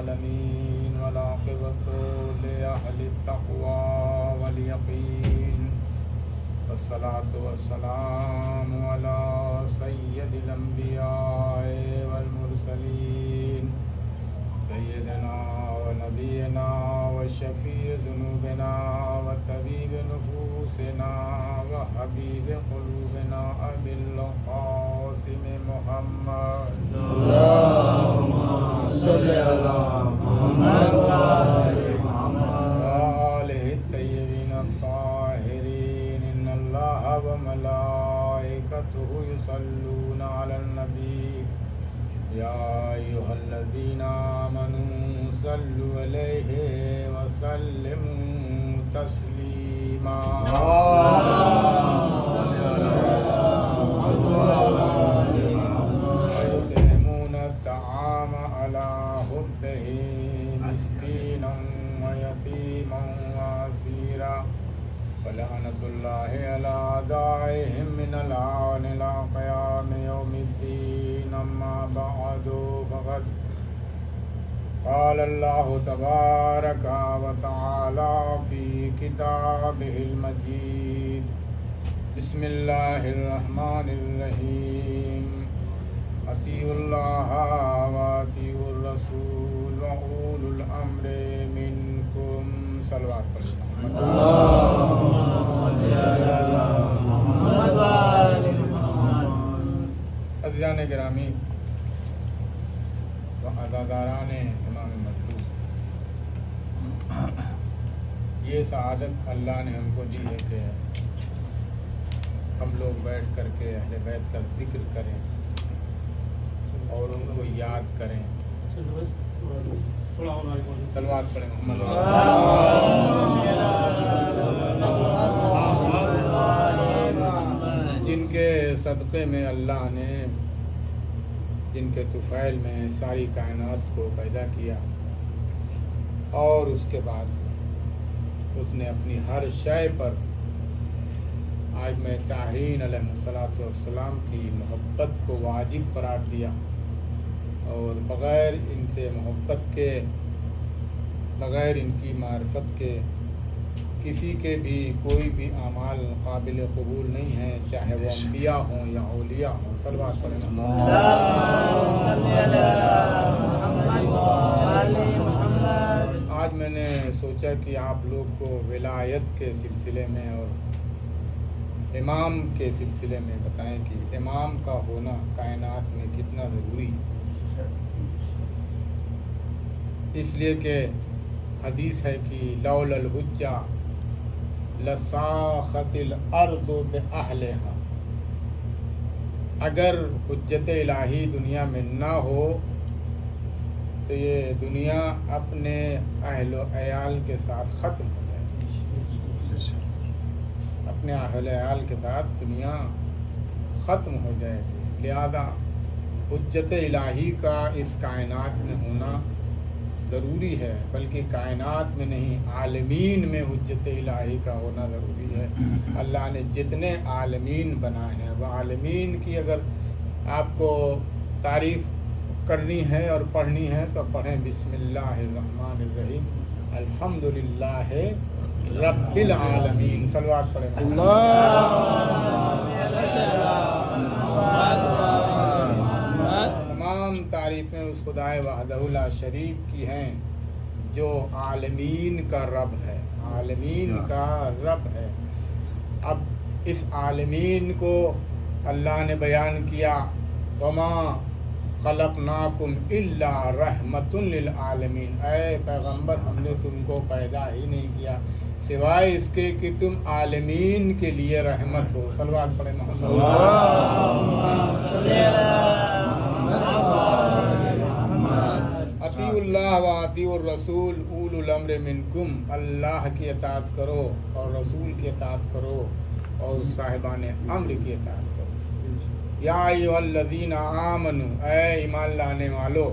العالمين والعاقبة لأهل التقوى واليقين والصلاة والسلام على سيد الأنبياء والمرسلين سيدنا ونبينا وشفيع ذنوبنا وطبيب نفوسنا وحبيب قلوبنا أبي القاسم محمد اللهم صل على محمد وآل محمد وآله الطيبين الطاهرين إن الله وملائكته يصلون على النبي يا أيها الذين آمنوا صلوا عليه وسلموا تسليما ويطعمون الطعام على حبه مسكينا ويتيما وأسيرا ولعنة الله على أعدائهم من الآن إلى قيام يوم الدين أما بعد فقد قال الله تبارك وتعالى في كتابه المجيد بسم الله الرحمن الرحيم أطيعوا الله وأطيعوا الرسول وأولو الأمر منكم صلوات اللهم صل على محمد وآل محمد عزیزان گرامی و عزاداران امام مطلوب، یہ سعادت اللہ نے ہم کو دی ہے کہ ہم لوگ بیٹھ کر کے اہل بیت کا ذکر کریں اور ان کو یاد کریں. صلوات پڑھیں محمد جن کے صدقے میں اللہ نے جن کے طفیل میں ساری کائنات کو پیدا کیا اور اس کے بعد اس نے اپنی ہر شے پر آج میں طاہرین علیہ السلام کی محبت کو واجب قرار دیا اور بغیر ان سے محبت کے، بغیر ان کی معرفت کے کسی کے بھی کوئی بھی اعمال قابل قبول نہیں ہیں، چاہے وہ انبیاء ہوں یا اولیاء ہوں. صلوات پڑھیں. آج میں نے سوچا کہ آپ لوگ کو ولایت کے سلسلے میں اور امام کے سلسلے میں بتائیں کہ امام کا ہونا کائنات میں کتنا ضروری ہے. اس لیے کہ حدیث ہے کہ لولا الحجہ لساخت الارض باہلہا، اگر حجت الہی دنیا میں نہ ہو تو یہ دنیا اپنے اہل و عیال کے ساتھ ختم ہو جائے گی. اپنے اہل و عیال کے ساتھ دنیا ختم ہو جائے گی. لہذا حجت الہی کا اس کائنات میں ہونا ضروری ہے، بلکہ کائنات میں نہیں عالمین میں حجت الہی کا ہونا ضروری ہے. اللہ نے جتنے عالمین بنائے ہیں وہ عالمین کی اگر آپ کو تعریف کرنی ہے اور پڑھنی ہے تو پڑھیں بسم اللہ الرحمن الرحیم الحمدللہ رب العالمین. صلوات پڑھیں. تمام تعریفیں اس خدائے وحدہ لا شریک کی ہیں جو عالمین کا رب ہے، عالمین کا رب ہے. اب اس عالمین کو اللہ نے بیان کیا وما خلقناکم الا رحمۃ للعالمین، اے پیغمبر ہم نے تم کو پیدا ہی نہیں کیا سوائے اس کے کہ تم عالمین کے لیے رحمت ہو. صلوات پڑھیں محمد. اطیعوا اللہ و اطیعوا الرسول اولو الامر منکم، اللہ کی اطاعت کرو اور رسول کی اطاعت کرو اور صاحبان امر کی اطاعت کرو. یا ایھا الذین آمنوا، اے ایمان لانے والو،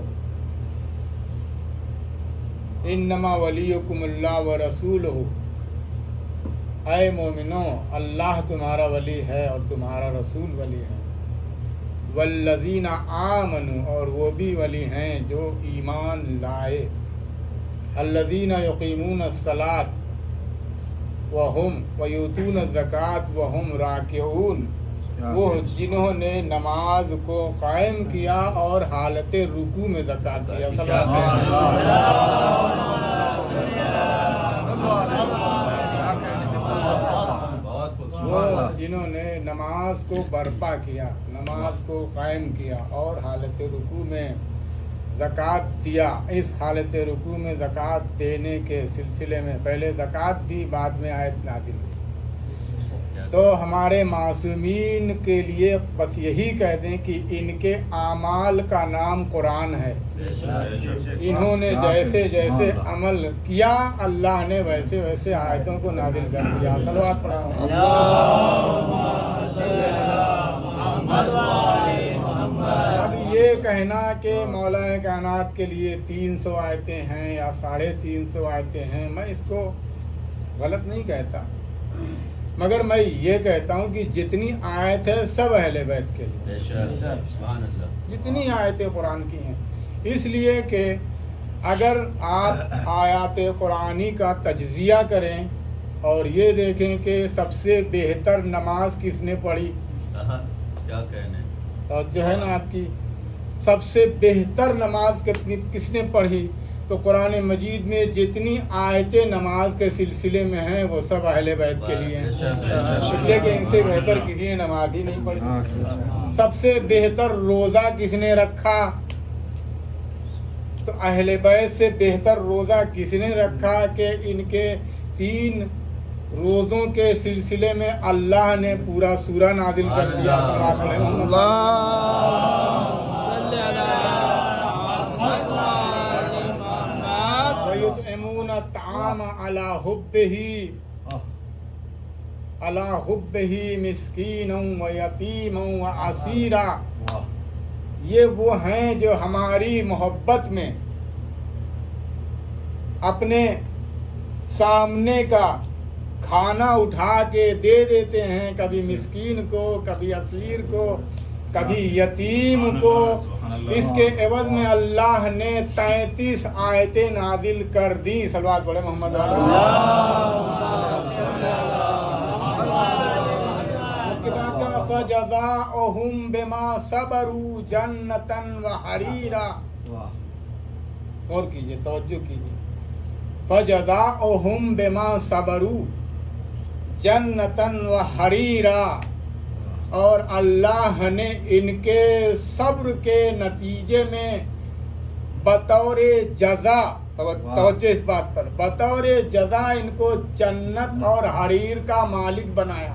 انما ولیکم اللہ ورسولہ، اے مومنو اللہ تمہارا ولی ہے اور تمہارا رسول ولی ہے. والذین آمنوا، اور وہ بھی ولی ہیں جو ایمان لائے، الذین یقیمون الصلاۃ وہم ویؤتون الزکاۃ وہم راکعون، وہ جنہوں نے نماز کو قائم کیا اور حالت رکوع میں زکوٰۃ دیا۔ وہ جنہوں نے نماز کو برپا کیا، نماز کو قائم کیا اور حالت رکوع میں زکوٰۃ دیا۔ اس حالت رکوع میں زکوٰۃ دینے کے سلسلے میں پہلے زکوٰۃ دی، بعد میں آیت نازل ہوئی۔ تو ہمارے معصومین کے لیے بس یہی کہہ دیں کہ ان کے اعمال کا نام قرآن ہے۔ انہوں نے جیسے جیسے عمل کیا، اللہ نے ویسے ویسے آیتوں کو نازل کر دیا۔ صلوات پڑھو۔ اب یہ کہنا کہ مولا کائنات کے لیے 300 آیتیں ہیں یا 350 آیتیں ہیں، میں اس کو غلط نہیں کہتا، مگر میں یہ کہتا ہوں کہ جتنی آیت ہے سب اہل بیت کے لیے، جتنی آیتیں قرآن کی ہیں، اس لیے کہ اگر آپ آیات قرآنی کا تجزیہ کریں اور یہ دیکھیں کہ سب سے بہتر نماز کس نے پڑھی، کیا کہنے اور جو ہے نا آپ کی سب سے بہتر نماز کس نے پڑھی، تو قرآن مجید میں جتنی آیتیں نماز کے سلسلے میں ہیں وہ سب اہل بیت کے لیے ہیں، اس لیے کہ ان سے بہتر کسی نے نماز ہی نہیں پڑھی۔ سب سے بہتر روزہ کس نے رکھا، تو اہل بیت سے بہتر روزہ کس نے رکھا کہ ان کے 3 روزوں کے سلسلے میں اللہ نے پورا سورہ نازل کر دیا۔ وَيُطْعِمُونَ الطَّعَامَ عَلَىٰ حُبِّهِ مِسْكِينًا وَيَتِيمًا وَأَسِيرًا، یہ وہ ہیں جو ہماری محبت میں اپنے سامنے کا کھانا اٹھا کے دے دیتے ہیں، کبھی مسکین کو، کبھی اسیر کو، کبھی یتیم کو۔ اس کے عوض میں اللہ نے 33 آیتیں نازل کر دیں۔ صلوات پڑھیں محمد اس کے بعد کہا فَجَزَاؤُهُم بِمَا صَبَرُوا جَنَّةً وَحَرِيرًا، اور کیجئے، توجہ کیجئے، فَجَزَاؤُهُم بِمَا صَبَرُوا جَنَّةً وَحَرِيرًا، اور اللہ نے ان کے صبر کے نتیجے میں بطور جزا، توجہ اس بات پر، بطور جزا ان کو جنت اور حریر کا مالک بنایا۔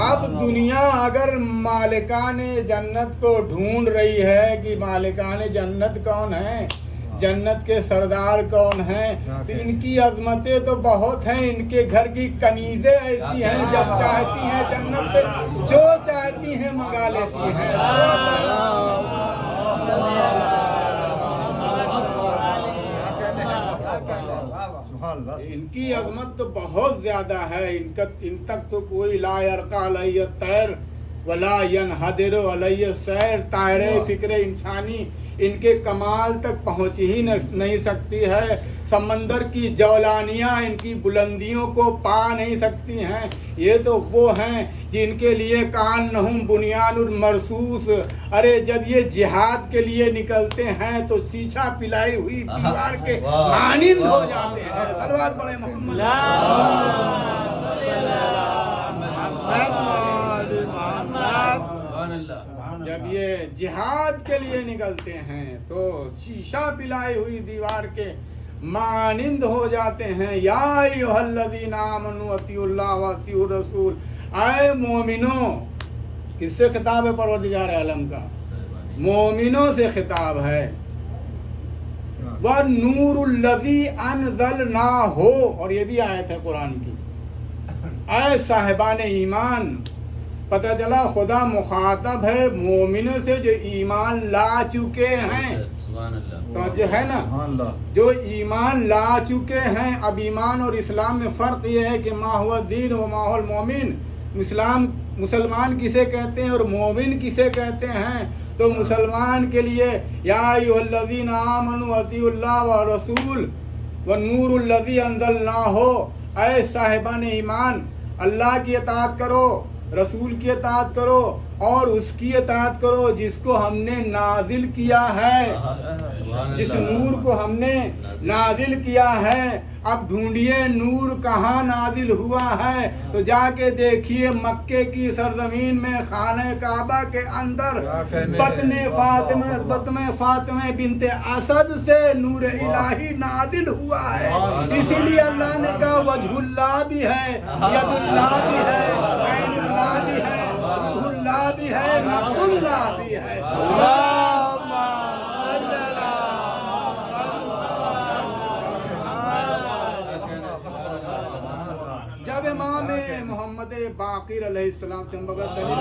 اب دنیا اگر مالکان جنت کو ڈھونڈ رہی ہے کہ مالکان جنت کون ہیں، جنت کے سردار کون ہیں، تو ان کی عظمتیں تو بہت ہیں، ان کے گھر کی کنیزیں ایسی ہیں جب چاہتی ہیں جنت سے جو چاہتی ہیں منگا لیتی ہیں۔ ان کی عظمت تو بہت زیادہ ہے، ان تک تو کوئی لا یرقى علیہ الطیر ولا ینحدر علیہ السیر، طائرہ فکر انسانی ان کے کمال تک پہنچ ہی نہیں سکتی ہے، سمندر کی جولانیاں ان کی بلندیوں کو پا نہیں سکتی ہیں۔ یہ تو وہ ہیں جن کے لیے کانہم بنیان المرصوص، ارے جب یہ جہاد کے لیے نکلتے ہیں تو شیشہ پلائی ہوئی دیوار کے مانند ہو جاتے ہیں۔ صلوات پڑھیں محمد۔ جب یہ جہاد کے لیے نکلتے ہیں تو شیشہ پلائی ہوئی دیوار کے مانند ہو جاتے ہیں۔ یا ایھا الذین آمنوا اطیعوا اللہ واطیعوا الرسول، اے مومنوں، کس سے خطاب ہے پروردگار عالم کا؟ مومنوں سے خطاب ہے۔ وَالنُّورُ الَّذِي أَنزَلْنَاهُ، اور یہ بھی آیت ہے قرآن کی، اے صاحبان ایمان، پتہ چلا خدا مخاطب ہے مومنوں سے جو ایمان لا چکے ہیں، تو جو ہے نا جو ایمان لا چکے ہیں۔ اب ایمان اور اسلام میں فرق یہ ہے کہ ما هو الدین و ما هو المومن، اسلام مسلمان کسے کہتے ہیں اور مومن کسے کہتے ہیں؟ تو مسلمان کے لیے یا ایھا الذین آمنوا اطیعوا اللہ والرسول والنور الذی انزلناہ، اے صاحبان ایمان اللہ کی اطاعت کرو، رسول کی اطاعت کرو اور اس کی اطاعت کرو جس کو ہم نے نازل کیا ہے، جس نور کو ہم نے نازل کیا ہے۔ اب ڈھونڈیے نور کہاں نازل ہوا ہے، تو جا کے دیکھیے مکے کی سرزمین میں خانہ کعبہ کے اندر بطن فاطمہ بنت اسد سے نور الہی نازل ہوا ہے۔ اسی لیے اللہ نے کہا وجہ اللہ بھی ہے، ید اللہ بھی ہے، عین اللہ بھی ہے، روح اللہ بھی ہے، نفس اللہ بھی ہے۔ جب امام محمد باقر علیہ السلام سے بغیر دلیل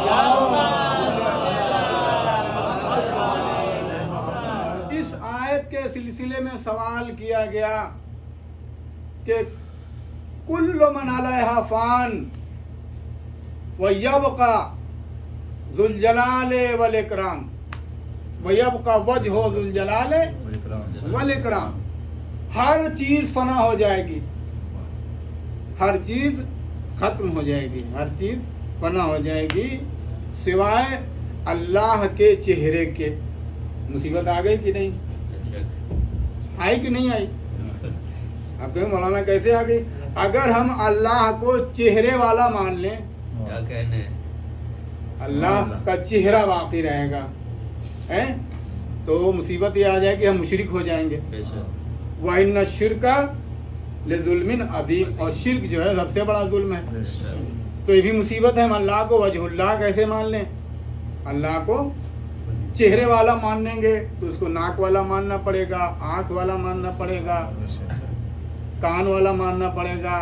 اس آیت کے سلسلے میں سوال کیا گیا کہ کل من علیہا فان ویبقى ذو الجلال والاکرام، ویبقى وجہ ذو الجلال والاکرام، ہر چیز فنا ہو جائے گی، ہر چیز ختم ہو جائے گی، ہر چیز فنا ہو جائے گی سوائے اللہ کے چہرے کے۔ مصیبت آ گئی کہ نہیں آئی کہ نہیں آئی؟ آپ کہیں مولانا کیسے آ گئی؟ اگر ہم اللہ کو چہرے والا مان لیں، کیا کہنے اللہ کا چہرہ باقی رہے گا تو مصیبت یہ آ جائے کہ ہم مشرک ہو جائیں گے۔ وَإِنَّ الشِّرْكَ لظلم عظیم، اور شرک جو ہے سب سے بڑا ظلم ہے۔ تو یہ بھی مصیبت ہے، ہم اللہ کو وجہ اللہ کیسے مان لیں؟ اللہ کو چہرے والا مان لیں گے تو اس کو ناک والا ماننا پڑے گا، آنکھ والا ماننا پڑے گا، کان والا ماننا پڑے گا۔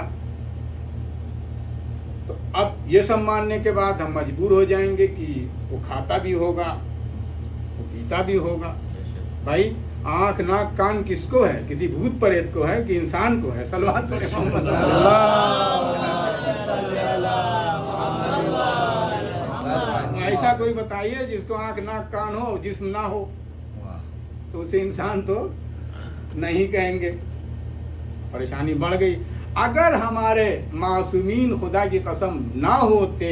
تو اب یہ سب ماننے کے بعد ہم مجبور ہو جائیں گے کہ وہ کھاتا بھی ہوگا، وہ پیتا بھی ہوگا۔ بھائی آنکھ ناک کان کس کو ہے؟ کسی بھوت پریت کو ہے کہ انسان کو ہے؟ صلوات پڑھیں محمد۔ ایسا کوئی بتائیے جس کو آنکھ ناک کان ہو جسم نہ ہو، تو اسے انسان تو نہیں کہیں گے۔ پریشانی بڑھ گئی۔ اگر ہمارے معصومین خدا کی قسم نہ ہوتے،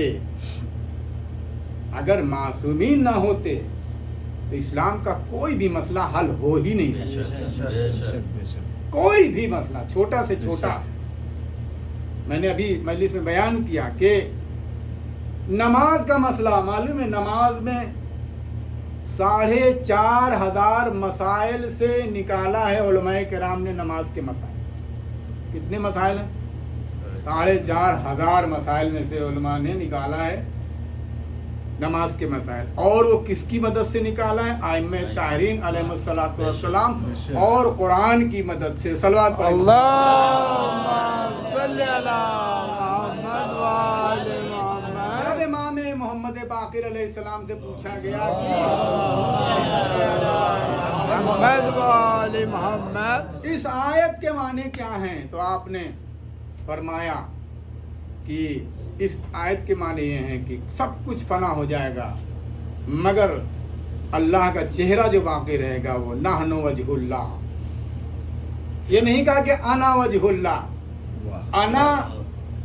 اگر معصومین نہ ہوتے تو اسلام کا کوئی بھی مسئلہ حل ہو ہی نہیں سکتا، کوئی بھی مسئلہ چھوٹا سے چھوٹا۔ میں نے ابھی مجلس میں بیان کیا کہ نماز کا مسئلہ معلوم ہے، نماز میں 4,500 مسائل سے نکالا ہے علماء کرام نے نماز کے مسائل۔ کتنے مسائل ہیں؟ 4,500 مسائل میں سے علماء نے نکالا ہے نماز کے مسائل، اور وہ کس کی مدد سے نکالا ہے؟ ائمہ طاہرین علیہم الصلوۃ والسلام اور قرآن کی مدد سے۔ صلوات پڑھیں۔ اللہم صلی علی محمد و آل محمد۔ جب امام محمد باقر علیہ السلام سے پوچھا گیا کہ محمد و آل محمد اس آیت کے معنی کیا ہیں، تو آپ نے فرمایا کہ اس آیت کے معنی یہ ہیں کہ سب کچھ فنا ہو جائے گا مگر اللہ کا چہرہ جو باقی رہے گا وہ نحن وجہ اللہ۔ یہ نہیں کہا کہ انا وجہ اللہ، انا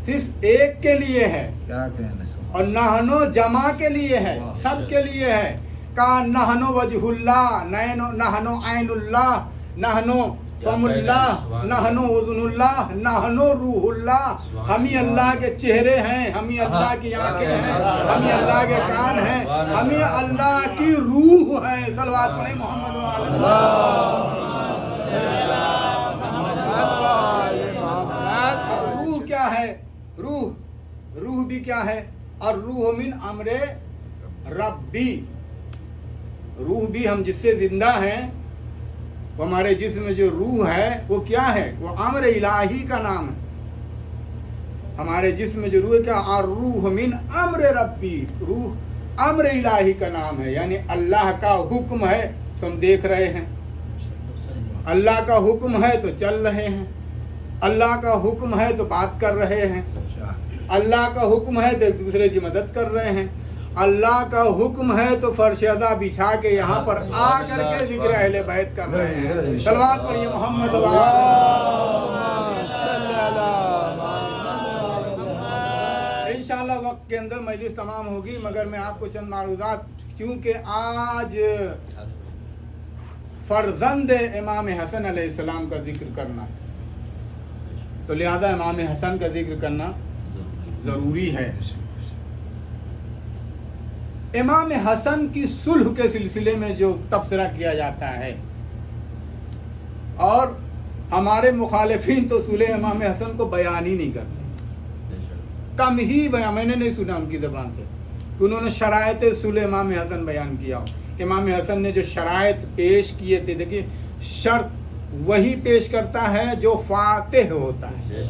صرف ایک کے لیے ہے اور نحنو جمع کے لیے ہے، سب کے لیے ہے۔ کہا نحنو وجہ اللہ، نحنو عین اللہ، نحنو فم اللہ، نحنو اذن اللہ، نحنو روح اللہ۔ ہم ہی اللہ کے چہرے ہیں، ہم ہی اللہ کی آنکھیں ہیں، ہم ہی اللہ کے کان ہیں، ہم ہی اللہ کی روح ہے۔ صلوات پڑھیں محمد و آل محمد۔ اب روح کیا ہے؟ روح بھی کیا ہے؟ الروح من امر ربی، روح بھی ہم جس سے زندہ ہیں، وہ ہمارے جسم میں جو روح ہے وہ کیا ہے؟ وہ امر الہی کا نام ہے۔ ہمارے جسم میں جو روح ہے کیا؟ الروح من امر ربی، روح امر الہی کا نام ہے، یعنی اللہ کا حکم ہے تو ہم دیکھ رہے ہیں، اللہ کا حکم ہے تو چل رہے ہیں، اللہ کا حکم ہے تو بات کر رہے ہیں، اللہ کا حکم ہے تو ایک دوسرے کی مدد کر رہے ہیں، اللہ کا حکم ہے تو فرش ادا بچھا کے یہاں پر آ کر کے ذکر اہل بیت کر رہے ہیں۔ صلوات پڑھیے محمد انشاءاللہ وقت کے اندر مجلس تمام ہوگی، مگر میں آپ کو چند معروضات، کیونکہ آج فرزند امام حسن علیہ السلام کا ذکر کرنا ہے، تو لہذا امام حسن کا ذکر کرنا ضروری ہے۔ امام حسن کی صلح کے سلسلے میں جو تبصرہ کیا جاتا ہے، اور ہمارے مخالفین تو صلح امام حسن کو بیان ہی نہیں کرتے، کم ہی بیان، میں نے نہیں سنا ان کی زبان سے کہ انہوں نے شرائط صلح امام حسن بیان کیا ہو۔ امام حسن نے جو شرائط پیش کیے تھے، دیکھیے شرط وہی پیش کرتا ہے جو فاتح ہوتا ہے،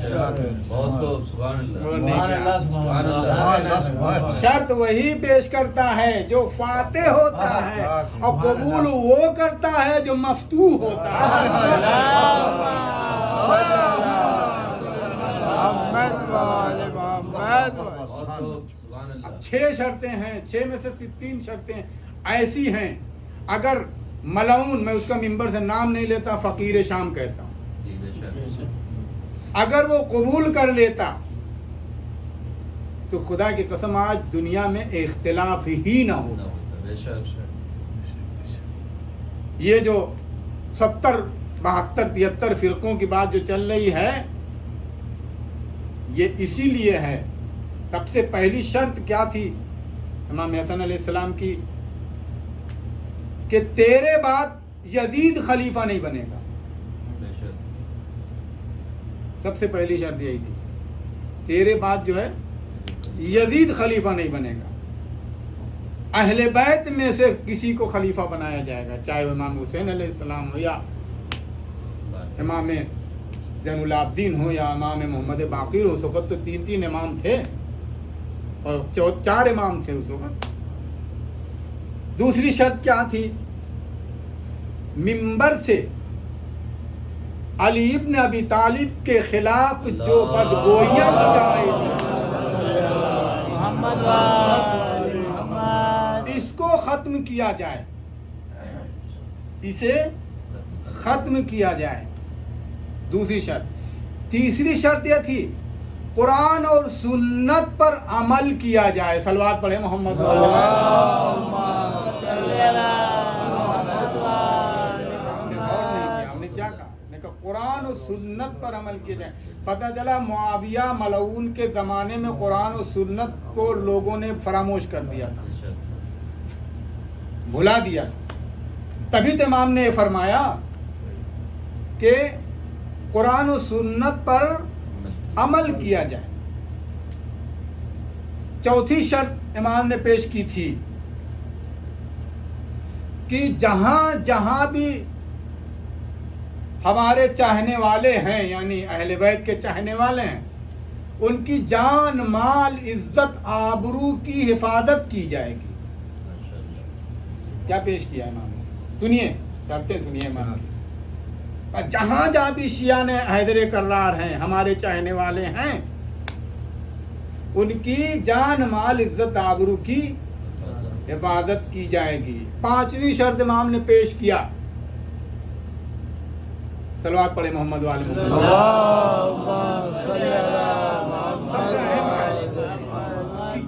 شرط وہی پیش کرتا ہے جو فاتح ہوتا ہے، اور قبول وہ کرتا ہے جو مفتوح ہوتا ہے۔ اب 6 شرطیں ہیں، 6 میں سے 3 شرطیں ایسی ہیں، اگر ملعون، میں اس کا ممبر سے نام نہیں لیتا، فقیر شام کہتا ہوں، اگر وہ قبول کر لیتا تو خدا کی قسم آج دنیا میں اختلاف ہی نہ ہوتا۔ یہ جو 70 72 73 فرقوں کی بات جو چل رہی ہے، یہ اسی لیے ہے۔ سب سے پہلی شرط کیا تھی امام حسن علیہ السلام کی؟ کہ تیرے بعد یزید خلیفہ نہیں بنے گا۔ سب سے پہلی شرط یہی تھی، تیرے بعد جو ہے یزید خلیفہ نہیں بنے گا، اہل بیت میں سے کسی کو خلیفہ بنایا جائے گا، چاہے وہ امام حسین علیہ السلام ہو، یا امام زین العابدین ہو، یا امام محمد باقر ہو۔ اس وقت تو 3 امام تھے اور 4 امام تھے اس وقت۔ دوسری شرط کیا تھی؟ منبر سے علی ابن ابی طالب کے خلاف جو بدگوئیاں کی جا رہی تھی، اس کو ختم کیا جائے، اسے ختم کیا جائے، دوسری شرط۔ تیسری شرط یہ تھی قرآن اور سنت پر عمل کیا جائے۔ صلوات پڑھے محمد قرآن و سنت پر عمل کیا جائے۔ پتہ چلا معاویہ ملعون کے زمانے میں قرآن و سنت کو لوگوں نے فراموش کر دیا تھا، بھلا دیا۔ تبھی تو امام نے یہ فرمایا کہ قرآن و سنت پر عمل کیا جائے۔ چوتھی شرط امام نے پیش کی تھی کہ جہاں جہاں بھی ہمارے چاہنے والے ہیں، یعنی اہل بیت کے چاہنے والے ہیں، ان کی جان مال عزت آبرو کی حفاظت کی جائے گی۔ کیا پیش کیا امام نے؟ سنیے، کرتے سنیے امام نے۔ جہاں جہاں بھی شیعہ نے حیدر کرار ہیں، ہمارے چاہنے والے ہیں، ان کی جان مال عزت آبرو کی حفاظت کی جائے گی۔ 5ویں شرط امام نے پیش کیا، صلوات پڑھے محمد والے محمد۔ سب سے اہم شرط کہ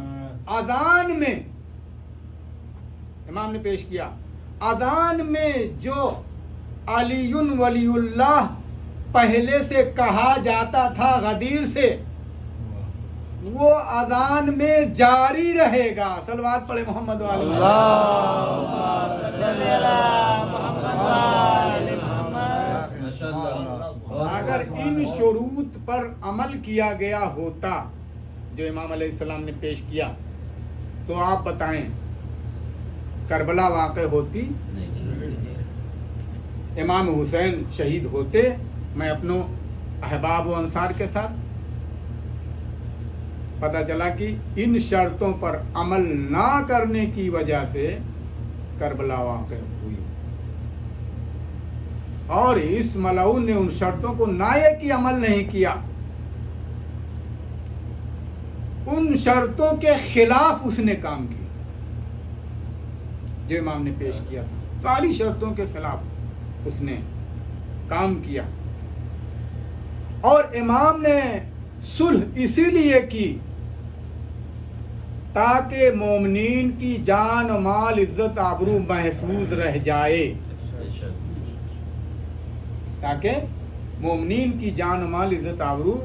اذان میں امام نے پیش کیا، اذان میں جو علی ولی اللہ پہلے سے کہا جاتا تھا غدیر سے، وہ اذان میں جاری رہے گا۔ صلوات پڑھے محمد والے محمد۔ اگر ان شروط پر عمل کیا گیا ہوتا جو امام علیہ السلام نے پیش کیا، تو آپ بتائیں کربلا واقع ہوتی؟ امام حسین شہید ہوتے میں اپنوں احباب و انصار کے ساتھ؟ پتہ چلا کہ ان شرطوں پر عمل نہ کرنے کی وجہ سے کربلا واقع ہوئی، اور اس ملعون نے ان شرطوں کو نہ یہ کہ عمل نہیں کیا، ان شرطوں کے خلاف اس نے کام کیا جو امام نے پیش کیا تھا، ساری شرطوں کے خلاف اس نے کام کیا. اور امام نے صلح اسی لیے کی تاکہ مومنین کی جان و مال عزت آبرو محفوظ رہ جائے، تاکہ مومنین کی جان و مال عزت آبرو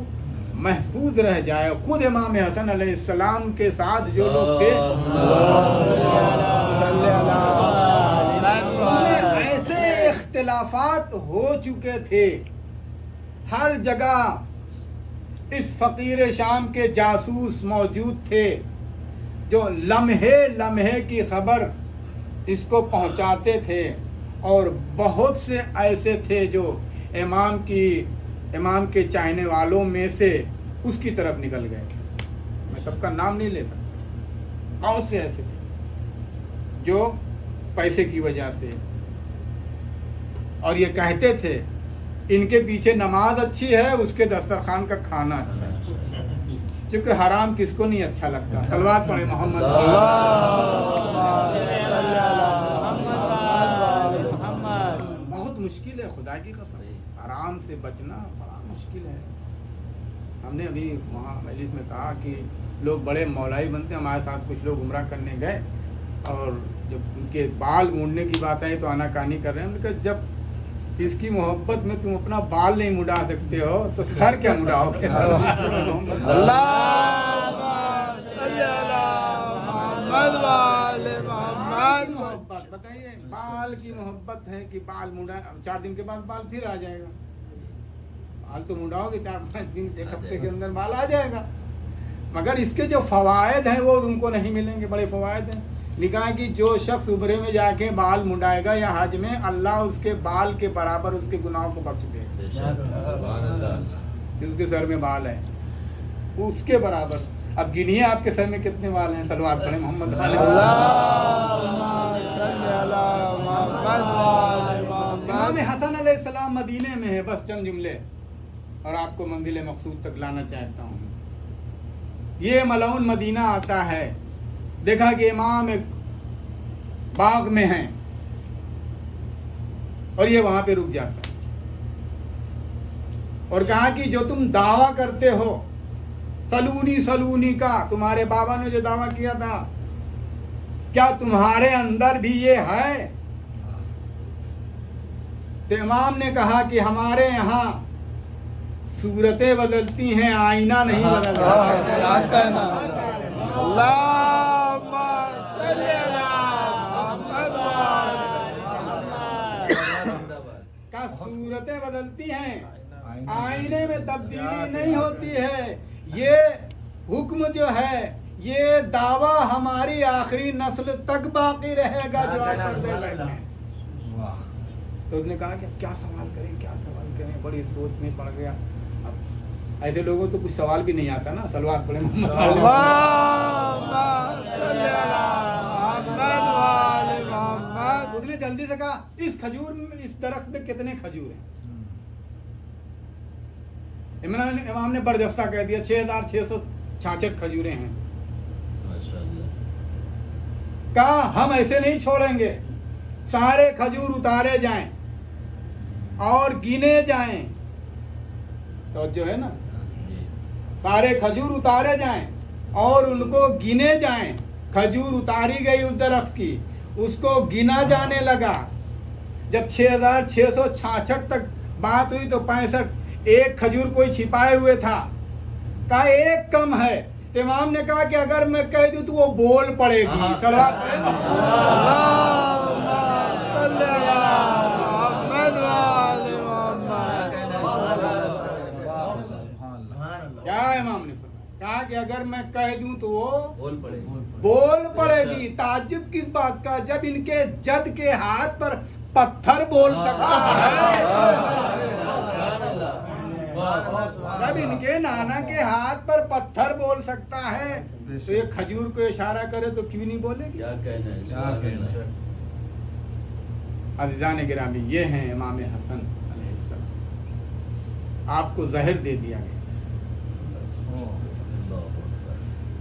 محفوظ رہ جائے. خود امام حسن علیہ السلام کے ساتھ جو لوگ تھے ان میں ایسے اختلافات ہو چکے تھے، ہر جگہ اس فقیر شام کے جاسوس موجود تھے جو لمحے لمحے کی خبر اس کو پہنچاتے تھے، اور بہت سے ایسے تھے جو امام کے چاہنے والوں میں سے اس کی طرف نکل گئے. میں سب کا نام نہیں لے سکتا، بہت سے ایسے تھے جو پیسے کی وجہ سے، اور یہ کہتے تھے ان کے پیچھے نماز اچھی ہے، اس کے دسترخوان کا کھانا اچھا ہے، کیونکہ حرام کس کو نہیں اچھا لگتا. صلوات پڑھے محمد. بہت مشکل ہے، خدا کی قسم، حرام سے بچنا بڑا مشکل ہے. ہم نے ابھی وہاں مجلس میں کہا کہ لوگ بڑے مولائی بنتے ہیں. ہمارے ساتھ کچھ لوگ عمرہ کرنے گئے اور جب ان کے بال مونڈنے کی بات آئی تو آناکانی کر رہے ہیں. ہم نے کہا جب اس کی محبت میں تم اپنا بال نہیں مڈا سکتے ہو تو سر کیا مڈاؤ گے؟ محبت بتائیے، بال کی محبت ہے کہ بال مڈا، 4 دن کے بعد بال پھر آ جائے گا. بال تو مڈاؤ گے 4-5 دن، 1 ہفتے کے اندر بال آ جائے گا. مگر اس کے جو فوائد ہیں وہ ان کو نہیں ملیں گے. بڑے فوائد ہیں. لکھا ہے کہ جو شخص عمرے میں جا کے بال منڈائے گا یا حج میں، اللہ اس کے بال کے برابر اس کے گناہوں کو بخش دے گا. جس کے سر میں بال ہے اس کے برابر. اب گنیے آپ کے سر میں کتنے بال ہیں. صلوات پڑھیں محمد. امام حسن علیہ السلام مدینے میں ہے. بس چند جملے اور آپ کو منزل مقصود تک لانا چاہتا ہوں. یہ ملعون مدینہ آتا ہے. دیکھا کہ امام ایک باغ میں ہیں اور یہ وہاں پہ رک جاتا ہے اور کہا کہ جو تم دعویٰ کرتے ہو سلونی کا، تمہارے بابا نے جو دعویٰ کیا تھا، کیا تمہارے اندر بھی یہ ہے؟ تو امام نے کہا کہ ہمارے یہاں صورتیں بدلتی ہیں، آئینہ نہیں بدلتا. کا صورتیں بدلتی ہیں، آئینے میں تبدیلی نہیں ہوتی ہے. یہ حکم جو ہے، یہ دعویٰ ہماری آخری نسل تک باقی رہے گا جو آج پردے بیٹھے ہیں. تو اس نے کہا کہ کیا سوال کریں، بڑی سوچ میں پڑ گیا. اب ایسے لوگوں تو کچھ سوال بھی نہیں آتا نا. صلوات پڑھیں محمد. اس نے جلدی سے کہا اس درخت میں کتنے کھجور ہیں. امام نے برجستہ کہہ دیا 6666 کھجوریں ہیں. کہا ہم ایسے نہیں چھوڑیں گے، سارے کھجور اتارے جائیں اور گنے جائیں. تو جو ہے نا، سارے کھجور اتارے جائیں اور ان کو گنے جائیں. کھجور اتاری گئی اس درخت کی، اس کو گنا جانے لگا. جب 6666 تک بات ہوئی تو 65 ایک کھجور کوئی چھپائے ہوئے تھا. کہا ایک کم ہے. امام نے کہا کہ اگر میں کہہ دوں تو وہ بول پڑے گی. صلوات پڑھیں کیا امام نے کہا کہ اگر میں کہہ دوں تو وہ بول پڑے گی. تعجب کس بات کا، جب ان کے جد کے ہاتھ پر پتھر بول سکتا ہے، جب ان کے نانا کے ہاتھ پر پتھر بول سکتا ہے تو یہ کھجور کو اشارہ کرے تو کیوں نہیں بولے گی. عزیزان گرامی، یہ ہیں امام حسن علیہ السلام. آپ کو زہر دے دیا گیا.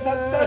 70